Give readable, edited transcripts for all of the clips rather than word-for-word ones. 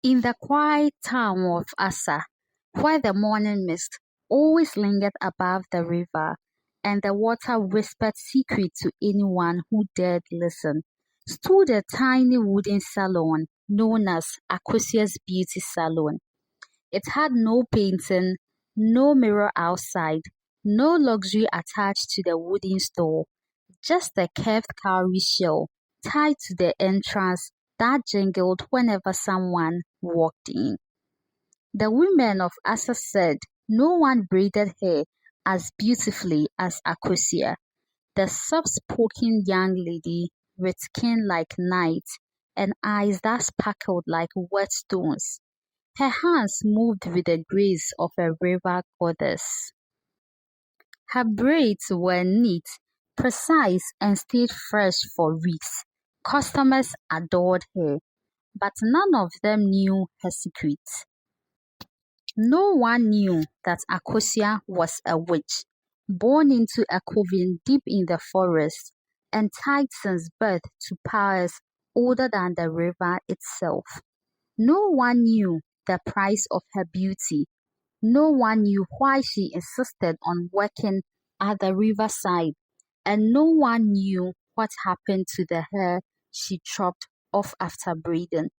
In the quiet town of Asa, where the morning mist always lingered above the river and the water whispered secrets to anyone who dared listen, stood a tiny wooden salon known as Akosia's Beauty Salon. It had no painting, no mirror outside, no luxury attached to the wooden store, just a curved cowrie shell tied to the entrance that jingled whenever someone walked in. The women of Asa said no one braided hair as beautifully as Akosia, the soft-spoken young lady with skin like night and eyes that sparkled like whetstones. Her hands moved with the grace of a river goddess. Her braids were neat, precise and stayed fresh for weeks. Customers adored her, but none of them knew her secret. No one knew that Akosia was a witch, born into a coven deep in the forest and tied since birth to powers older than the river itself. No one knew the price of her beauty. No one knew why she insisted on working at the riverside, and no one knew what happened to the hair she chopped off after braiding.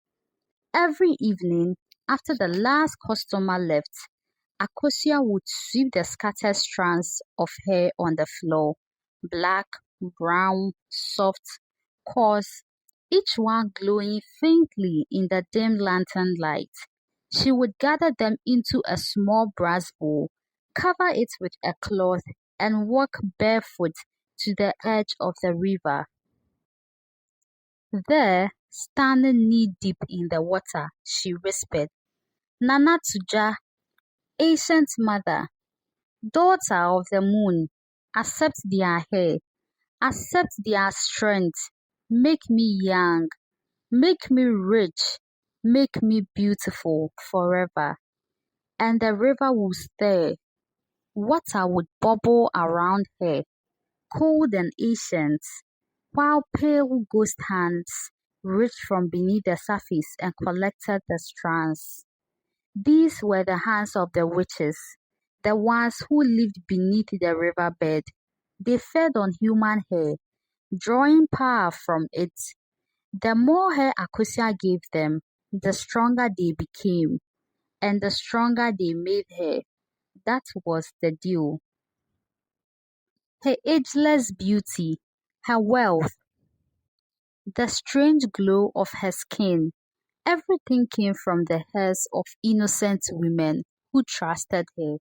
Every evening, after the last customer left, Akosia would sweep the scattered strands of hair on the floor, black, brown, soft, coarse, each one glowing faintly in the dim lantern light. She would gather them into a small brass bowl, cover it with a cloth, and walk barefoot to the edge of the river. There, standing knee-deep in the water, she whispered, "Nana Tuja, ancient mother, daughter of the moon, accept their hair, accept their strength, make me young, make me rich, make me beautiful forever." And the river would stir, water would bubble around her, cold and ancient, while pale ghost hands reached from beneath the surface and collected the strands. These were the hands of the witches, the ones who lived beneath the riverbed. They fed on human hair, drawing power from it. The more hair Akosia gave them, the stronger they became, and the stronger they made her. That was the deal. Her ageless beauty, her wealth, the strange glow of her skin, everything came from the hairs of innocent women who trusted her.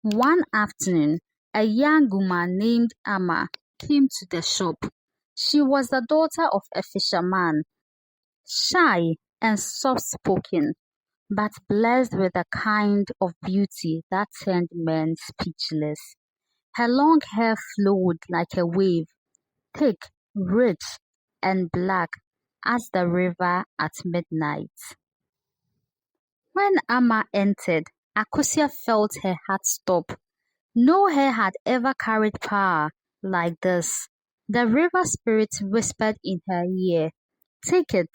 One afternoon, a young woman named Amma came to the shop. She was the daughter of a fisherman, shy and soft-spoken, but blessed with a kind of beauty that turned men speechless. Her long hair flowed like a wave, thick, rich, and black as the river at midnight. When Amma entered, Akosia felt her heart stop. No hair had ever carried power like this. The river spirit whispered in her ear, take it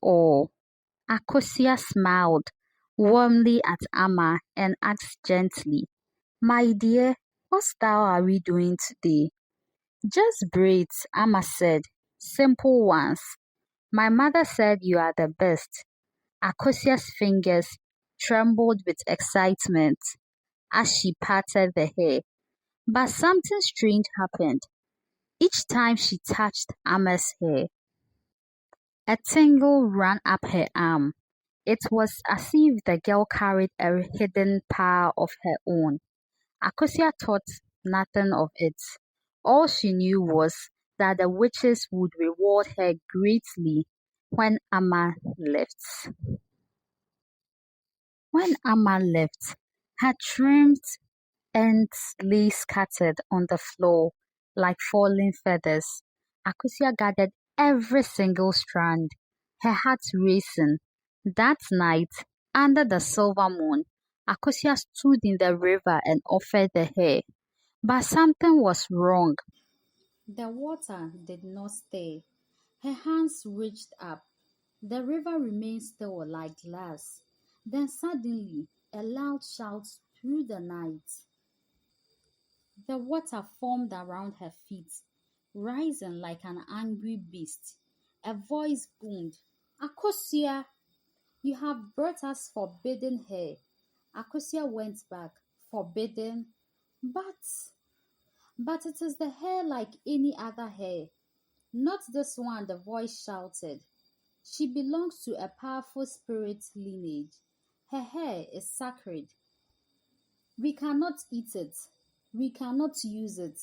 all." Akosia smiled warmly at Amma and asked gently, "My dear, what style are we doing today?" "Just braids," Amma said. "Simple ones." "My mother said you are the best." Akosia's fingers trembled with excitement as she parted the hair. But something strange happened. Each time she touched Amma's hair, a tingle ran up her arm. It was as if the girl carried a hidden power of her own. Akosia thought nothing of it. All she knew was that the witches would reward her greatly when Amma left. When Amma left, her trimmed ends lay scattered on the floor like falling feathers. Akosia gathered every single strand, her heart racing. That night, under the silver moon, Akosia stood in the river and offered the hair. But something was wrong. The water did not stay. Her hands reached up. The river remained still like glass. Then suddenly, a loud shout through the night. The water foamed around her feet, rising like an angry beast. A voice boomed, "Akosia, you have brought us forbidden hair." Akosia went back, "Forbidden? But, but it is the hair like any other hair." "Not this one," the voice shouted. "She belongs to a powerful spirit lineage. Her hair is sacred. We cannot eat it. We cannot use it."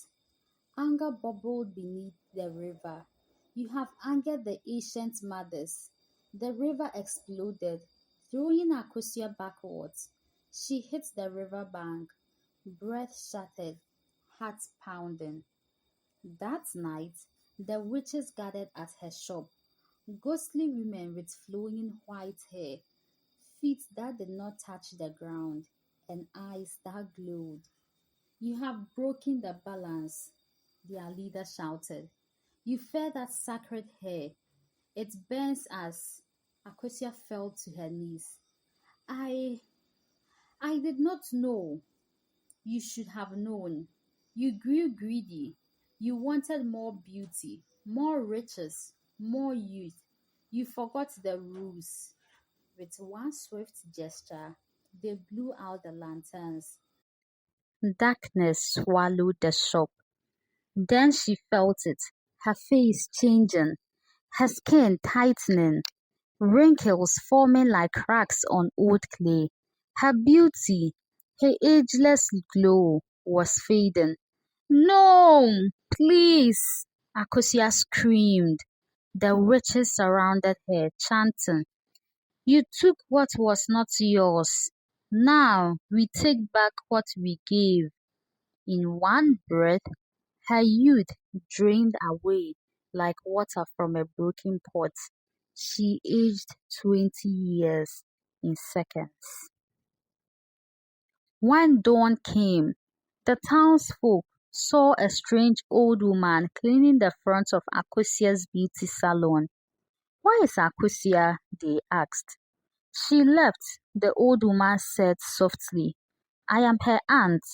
Anger bubbled beneath the river. "You have angered the ancient mothers." The river exploded, throwing Akosia backwards. She hit the river bank, breath shattered, heart pounding. That night, the witches gathered at her shop. Ghostly women with flowing white hair, feet that did not touch the ground, and eyes that glowed. "You have broken the balance," their leader shouted. "You fear that sacred hair. It burns us." Akosia fell to her knees. I I did not know." "You should have known. You grew greedy. You wanted more beauty, more riches, more youth. You forgot the rules." With one swift gesture, they blew out the lanterns. Darkness swallowed the shop. Then she felt it, her face changing, her skin tightening, wrinkles forming like cracks on old clay. Her beauty, her ageless glow, was fading. "No, please!" Akosia screamed. The witches surrounded her, chanting, "You took what was not yours. Now we take back what we gave." In one breath, her youth drained away like water from a broken pot. She aged 20 years in seconds. When dawn came, the townsfolk saw a strange old woman cleaning the front of Akosia's beauty salon. "Why is Akosia?" they asked. "She left," the old woman said softly. "I am her aunt."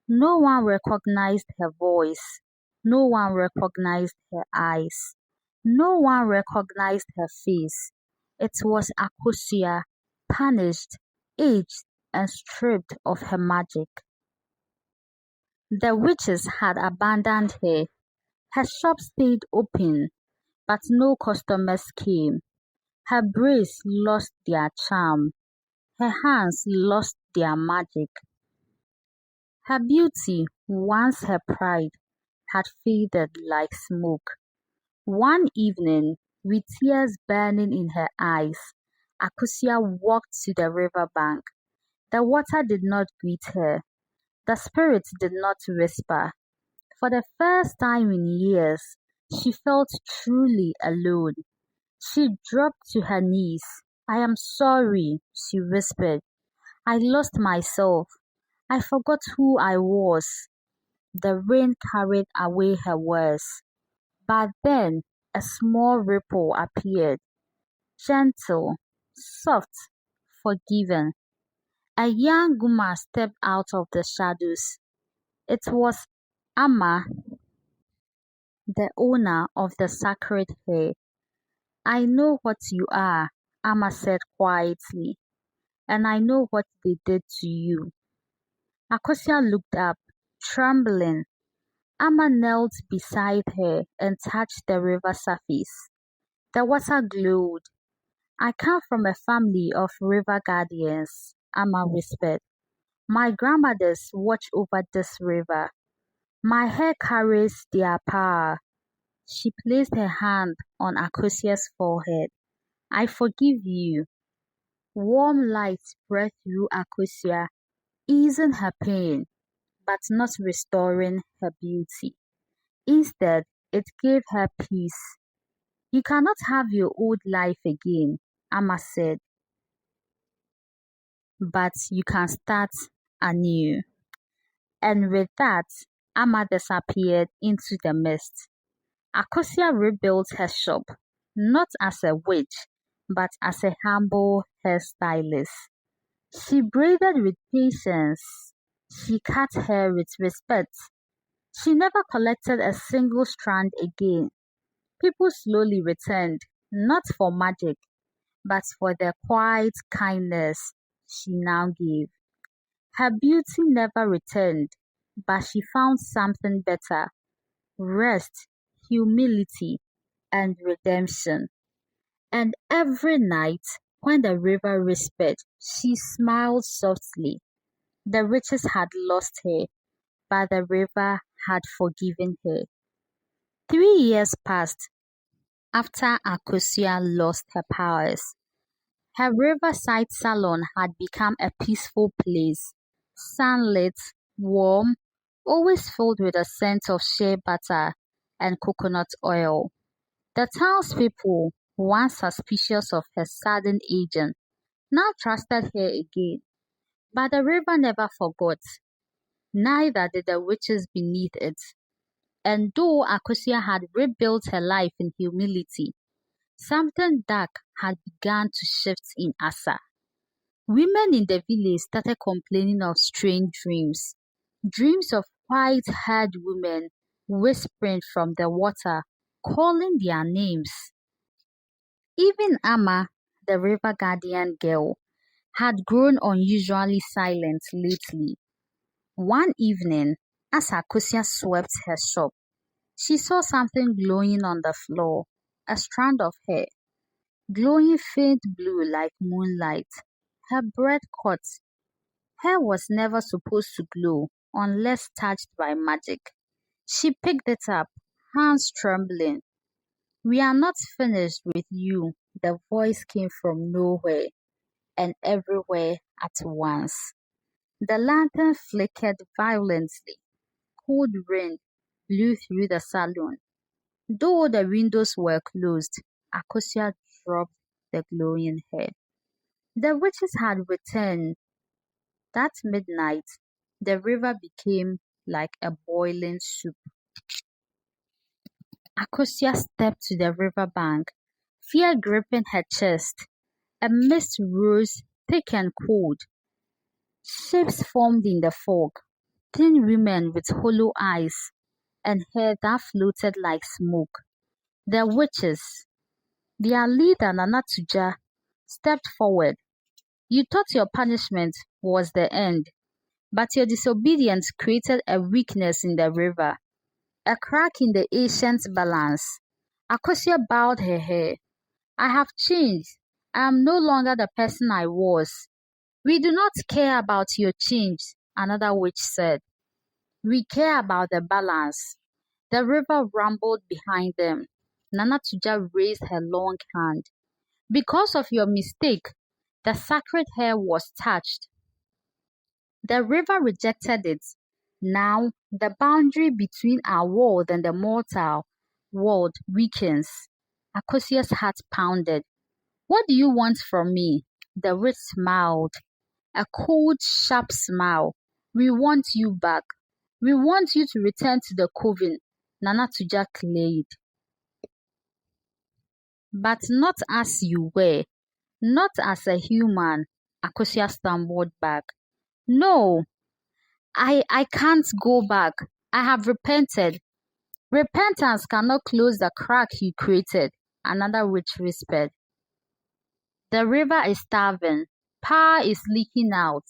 No one recognized her voice. No one recognized her eyes. No one recognized her face. It was Akosia, punished, aged, and stripped of her magic. The witches had abandoned her. Her shop stayed open, but no customers came. Her braids lost their charm. Her hands lost their magic. Her beauty, once her pride, had faded like smoke. One evening, with tears burning in her eyes, Akosia walked to the river bank. The water did not greet her. The spirits did not whisper. For the first time in years, she felt truly alone. She dropped to her knees. "I am sorry," she whispered. "I lost myself. I forgot who I was." The rain carried away her words. But then a small ripple appeared, gentle, soft, forgiving. A young woman stepped out of the shadows. It was Amma, the owner of the sacred hair. "I know what you are," Amma said quietly, "and I know what they did to you." Akosia looked up, trembling. Amma knelt beside her and touched the river surface. The water glowed. "I come from a family of river guardians," Amma whispered. "My grandmothers watch over this river. My hair carries their power." She placed her hand on Akosia's forehead. "I forgive you." Warm light spread through Akosia, easing her pain, but not restoring her beauty. Instead, it gave her peace. "You cannot have your old life again," Amma said, "but you can start anew." And with that, Amma disappeared into the mist. Akosia rebuilt her shop, not as a witch, but as a humble hairstylist. She braided with patience. She cut hair with respect. She never collected a single strand again. People slowly returned, not for magic, but for the quiet kindness she now gave. Her beauty never returned, but she found something better: rest, humility, and redemption. And every night, when the river whispered, she smiled softly. The witches had lost her, but the river had forgiven her. 3 years passed after Akosia lost her powers. Her riverside salon had become a peaceful place, sunlit, warm, always filled with a scent of shea butter and coconut oil. The townspeople, once suspicious of her sudden aging, now trusted her again. But the river never forgot, neither did the witches beneath it. And though Akosia had rebuilt her life in humility, something dark had begun to shift in Asa. Women in the village started complaining of strange dreams. Dreams of white-haired women whispering from the water, calling their names. Even Amma, the river guardian girl, had grown unusually silent lately. One evening, as Akosia swept her shop, she saw something glowing on the floor, a strand of hair, glowing faint blue like moonlight. Her breath caught. Hair was never supposed to glow unless touched by magic. She picked it up, hands trembling. "We are not finished with you." The voice came from nowhere and everywhere at once. The lantern flickered violently. Cold wind blew through the salon. Though the windows were closed, Akosia dropped the glowing hair. The witches had returned. That midnight, the river became like a boiling soup. Akosia stepped to the river bank, fear gripping her chest. A mist rose, thick and cold. Shapes formed in the fog, thin women with hollow eyes and hair that floated like smoke. The witches, their leader Nanatuja, stepped forward. "You thought your punishment was the end, but your disobedience created a weakness in the river, a crack in the ancient balance." Akosia bowed her head. "I have changed. I am no longer the person I was." "We do not care about your change," another witch said. "We care about the balance." The river rumbled behind them. Nana Tuja raised her long hand. "Because of your mistake, the sacred hair was touched. The river rejected it. Now, the boundary between our world and the mortal world weakens." Akosia's heart pounded. "What do you want from me?" The witch smiled, a cold, sharp smile. "We want you back. We want you to return to the coven," Nana Tuja claimed. "But not as you were, not as a human," Akosia stumbled back. "No, I can't go back. I have repented." "Repentance cannot close the crack you created," another witch whispered. "The river is starving. Power is leaking out.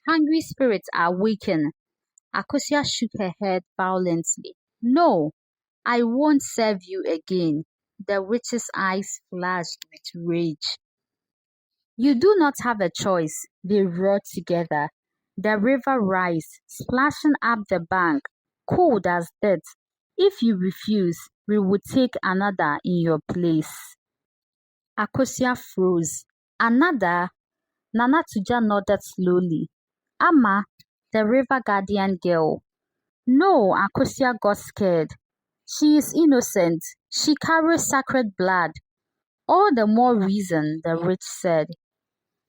Hungry spirits are waking." Akosia shook her head violently. "No, I won't serve you again." The witch's eyes flashed with rage. "You do not have a choice," they roared together. The river rose, splashing up the bank, cold as death. "If you refuse, we will take another in your place." Akosia froze. "Another?" Nana Tuja nodded slowly. "Amma, the river guardian girl." "No," Akosia got scared. "She is innocent. She carries sacred blood." "All the more reason," the witch said.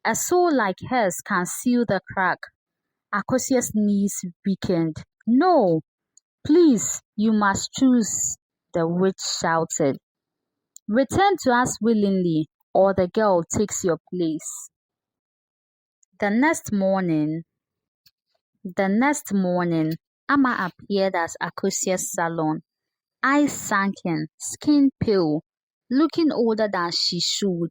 "A soul like hers can seal the crack." Akosia's knees weakened. "No, please, you must choose." the witch shouted. Return to us willingly, or the girl takes your place. The next morning, the next morning, Amma appeared at Akosia's salon, eyes sunken, skin pale, looking older than she should.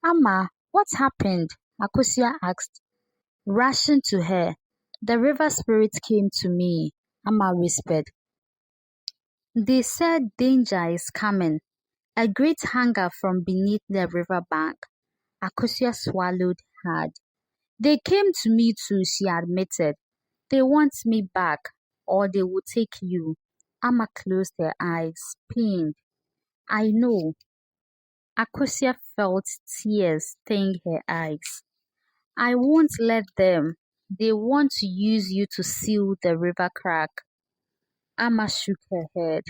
Amma, what happened? Akosia asked, rushing to her. The river spirit came to me, Amma whispered. They said danger is coming, a great hunger from beneath the river bank. Akosia swallowed hard. They came to me too, she admitted. They want me back, or they will take you. Amma closed her eyes, pained. I know. Akosia felt tears stain her eyes. I won't let them. They want to use you to seal the river crack. Amma shook her head.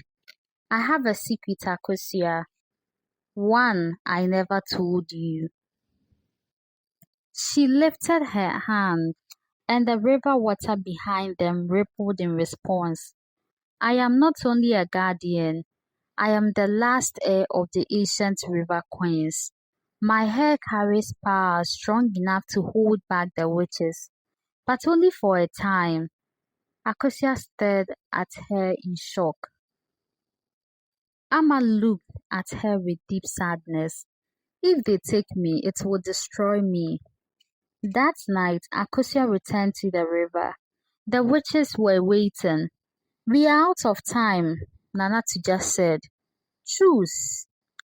I have a secret, Akosia. One I never told you. She lifted her hand, and the river water behind them rippled in response. I am not only a guardian, I am the last heir of the ancient river queens. My hair carries power strong enough to hold back the witches, but only for a time. Akosia stared at her in shock. Amma looked at her with deep sadness. If they take me, it will destroy me. That night, Akosia returned to the river. The witches were waiting. We are out of time, Nanatu just said. Choose.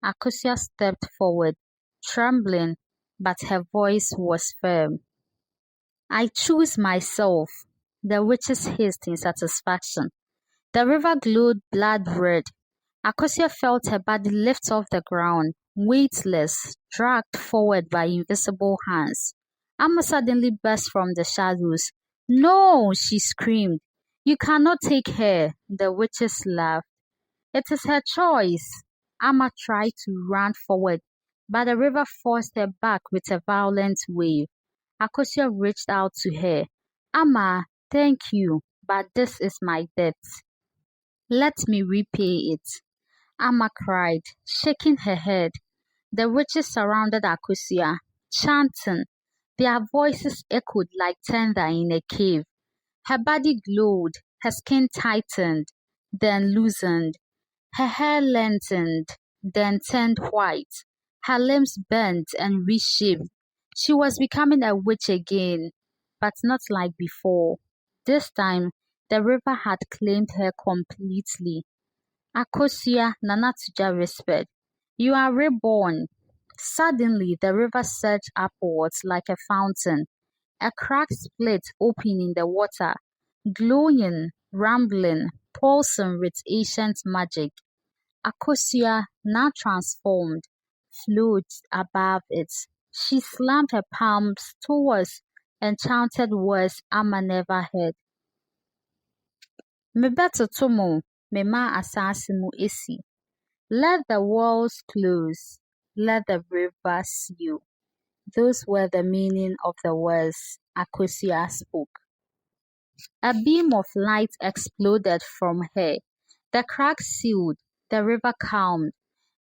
Akosia stepped forward, trembling, but her voice was firm. I choose myself, the witches hissed in satisfaction. The river glowed blood red. Akosia felt her body lift off the ground, weightless, dragged forward by invisible hands. Amma suddenly burst from the shadows. No, she screamed. You cannot take her, the witches laughed. It is her choice. Amma tried to run forward, but the river forced her back with a violent wave. Akosia reached out to her. Amma, thank you, but this is my debt. Let me repay it. Amma cried, shaking her head. The witches surrounded Akosia, chanting. Their voices echoed like thunder in a cave. Her body glowed, her skin tightened, then loosened. Her hair lengthened, then turned white. Her limbs bent and reshaped. She was becoming a witch again, but not like before. This time, the river had claimed her completely. Akosia, Nanatuja whispered, You are reborn. Suddenly, the river surged upwards like a fountain. A crack split open in the water, glowing, rumbling, pulsing with ancient magic. Akosia, now transformed, floated above it. She slammed her palms towards enchanted words Amma never heard. Mebetoto mo, mema asase mu esi. Let the walls close, let the river seal. Those were the meaning of the words Akosia spoke. A beam of light exploded from her. The crack sealed, the river calmed.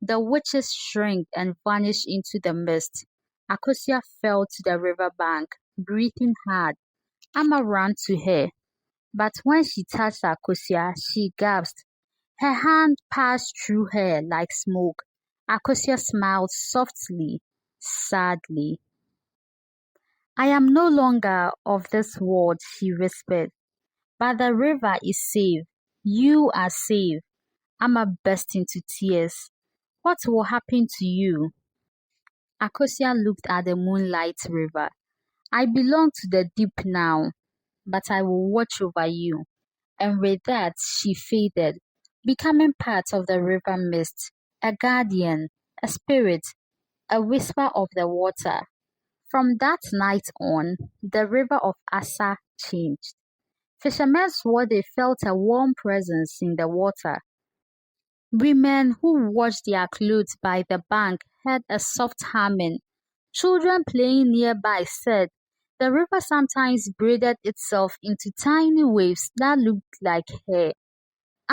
The witches shrank and vanished into the mist. Akosia fell to the river bank, breathing hard. Amma ran to her, but when she touched Akosia, she gasped. Her hand passed through her like smoke. Akosia smiled softly, sadly. I am no longer of this world, she whispered. But the river is safe. You are safe. Amma burst into tears. What will happen to you? Akosia looked at the moonlight river. I belong to the deep now, but I will watch over you. And with that, she faded, becoming part of the river mist, a guardian, a spirit, a whisper of the water. From that night on, the river of Asa changed. Fishermen swore they felt a warm presence in the water. Women who washed their clothes by the bank heard a soft humming. Children playing nearby said the river sometimes braided itself into tiny waves that looked like hair.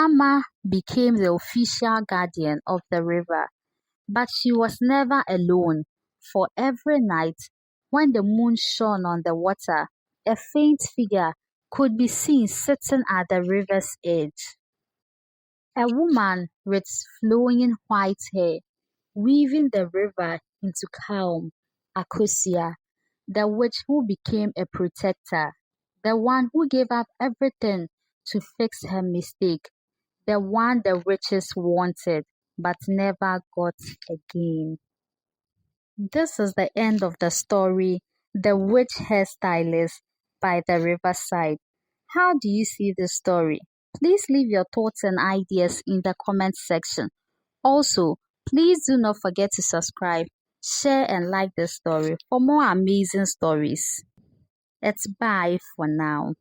Amma became the official guardian of the river, but she was never alone, for every night, when the moon shone on the water, a faint figure could be seen sitting at the river's edge. A woman with flowing white hair, weaving the river into calm, Akosia, the witch who became a protector, the one who gave up everything to fix her mistake, the one the witches wanted but never got again. This is the end of the story, The Witch Hairstylist by the Riverside. How do you see this story? Please leave your thoughts and ideas in the comment section. Also, please do not forget to subscribe, share and like this story for more amazing stories. It's bye for now.